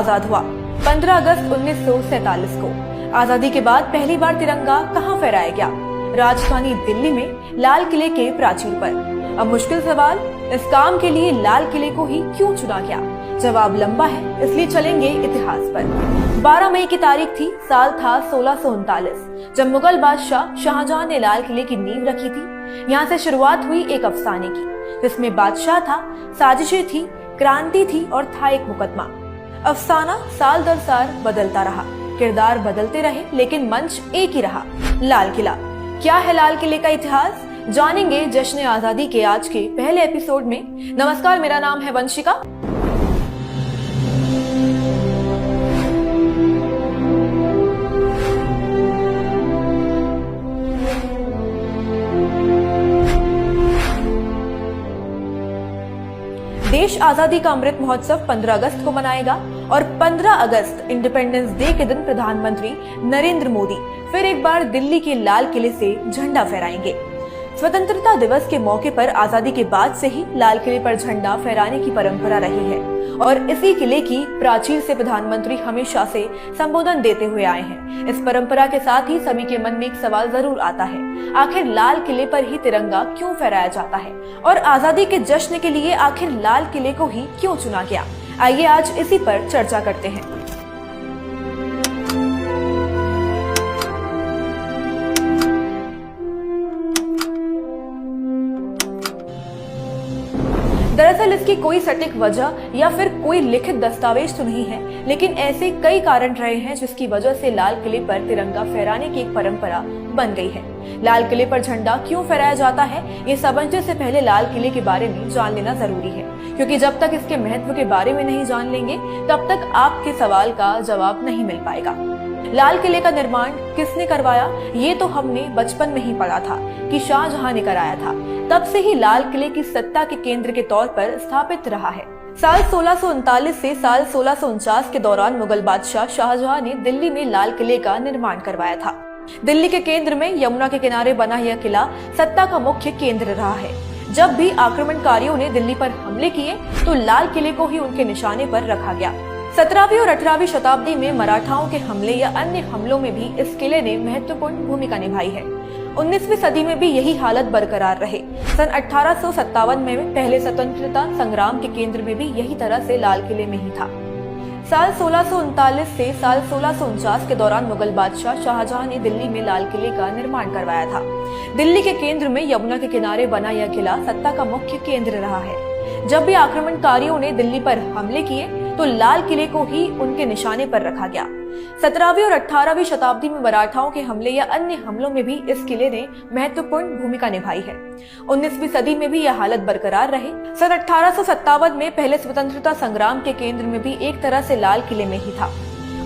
आजाद हुआ? 15 अगस्त 1947 को। आजादी के बाद पहली बार तिरंगा कहां फहराया गया? राजधानी दिल्ली में लाल किले के प्राचीर पर। अब मुश्किल सवाल, इस काम के लिए लाल किले को ही क्यों चुना गया? जवाब लंबा है, इसलिए चलेंगे इतिहास पर। 12 मई की तारीख थी, साल था 1639, जब मुगल बादशाह शाहजहां ने लाल किले की नींव रखी थी। यहाँ से शुरुआत हुई एक अफसाने की, जिसमें बादशाह था, साजिशें थी, क्रांति थी और था एक मुकदमा। अफसाना साल दर साल बदलता रहा, किरदार बदलते रहे, लेकिन मंच एक ही रहा, लाल किला। क्या है लाल किले का इतिहास? जानेंगे जश्न आजादी के आज के पहले एपिसोड में। नमस्कार, मेरा नाम है वंशिका। देश आजादी का अमृत महोत्सव 15 अगस्त को मनाएगा और 15 अगस्त इंडिपेंडेंस डे के दिन प्रधानमंत्री नरेंद्र मोदी फिर एक बार दिल्ली के लाल किले से झंडा फहराएंगे। स्वतंत्रता दिवस के मौके पर आजादी के बाद से ही लाल किले पर झंडा फहराने की परंपरा रही है और इसी किले की प्राचीर से प्रधानमंत्री हमेशा से संबोधन देते हुए आए हैं। इस परंपरा के साथ ही सभी के मन में एक सवाल जरूर आता है, आखिर लाल किले पर ही तिरंगा क्यों फहराया जाता है और आजादी के जश्न के लिए आखिर लाल किले को ही क्यों चुना गया? आइए आज इसी पर चर्चा करते हैं। दरअसल इसकी कोई सटीक वजह या फिर कोई लिखित दस्तावेज तो नहीं है, लेकिन ऐसे कई कारण रहे हैं जिसकी वजह से लाल किले पर तिरंगा फहराने की एक परंपरा बन गई है। लाल किले पर झंडा क्यों फहराया जाता है, ये समझने से पहले लाल किले के बारे में जान लेना जरूरी है, क्योंकि जब तक इसके महत्व के बारे में नहीं जान लेंगे तब तक आपके सवाल का जवाब नहीं मिल पाएगा। लाल किले का निर्माण किसने करवाया, ये तो हमने बचपन में ही पढ़ा था कि शाहजहां ने कराया था। तब से ही लाल किले की सत्ता के केंद्र के तौर पर स्थापित रहा है। साल 1639 से साल 1649 के दौरान मुगल बादशाह शाहजहां ने दिल्ली में लाल किले का निर्माण करवाया था। दिल्ली के केंद्र में यमुना के किनारे बना यह किला सत्ता का मुख्य केंद्र रहा है। जब भी आक्रमणकारियों ने दिल्ली पर हमले किए तो लाल किले को ही उनके निशाने पर रखा गया। 17वीं और 18वीं शताब्दी में मराठाओं के हमले या अन्य हमलों में भी इस किले ने महत्वपूर्ण भूमिका निभाई है। 19वीं सदी में भी यही हालत बरकरार रहे। सन 1857 में पहले स्वतंत्रता संग्राम के केंद्र में भी यही तरह से लाल किले में ही था। साल 1639 से साल 1649 के दौरान मुगल बादशाह शाहजहां ने दिल्ली में लाल किले का निर्माण करवाया था। दिल्ली के केंद्र में यमुना के किनारे बना यह किला सत्ता का मुख्य केंद्र रहा है। जब भी आक्रमणकारियों ने दिल्ली पर हमले किए तो लाल किले को ही उनके निशाने पर रखा गया। 17वीं और 18वीं शताब्दी में मराठाओं के हमले या अन्य हमलों में भी इस किले ने महत्वपूर्ण भूमिका निभाई है। 19वीं सदी में भी यह हालत बरकरार रही। सन 1857 में पहले स्वतंत्रता संग्राम के केंद्र में भी एक तरह से लाल किले में ही था।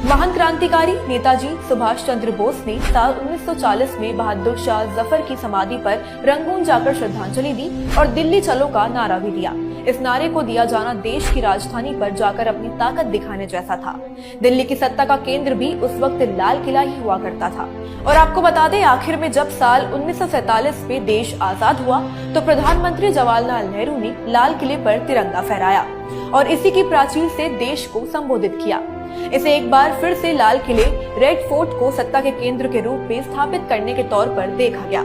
महान क्रांतिकारी नेताजी सुभाष चंद्र बोस ने साल 1940 में बहादुर शाह जफर की समाधि पर रंगून जाकर श्रद्धांजलि दी और दिल्ली चलो का नारा भी दिया। इस नारे को दिया जाना देश की राजधानी पर जाकर अपनी ताकत दिखाने जैसा था। दिल्ली की सत्ता का केंद्र भी उस वक्त लाल किला ही हुआ करता था। और आपको बता दें, आखिर में जब साल 1947 में देश आजाद हुआ तो प्रधानमंत्री जवाहरलाल नेहरू ने लाल किले पर तिरंगा फहराया और इसी की प्राचीर से देश को संबोधित किया। इसे एक बार फिर से लाल किले रेड फोर्ट को सत्ता के केंद्र के रूप में स्थापित करने के तौर पर देखा गया।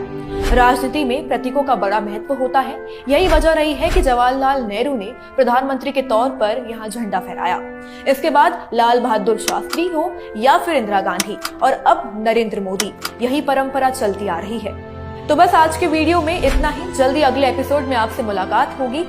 राजनीति में प्रतीकों का बड़ा महत्व होता है। यही वजह रही है कि जवाहरलाल नेहरू ने प्रधानमंत्री के तौर पर यहाँ झंडा फहराया। इसके बाद लाल बहादुर शास्त्री हो या फिर इंदिरा गांधी और अब नरेंद्र मोदी, यही परंपरा चलती आ रही है। तो बस आज के वीडियो में इतना ही। जल्दी अगले एपिसोड में आपसे मुलाकात होगी।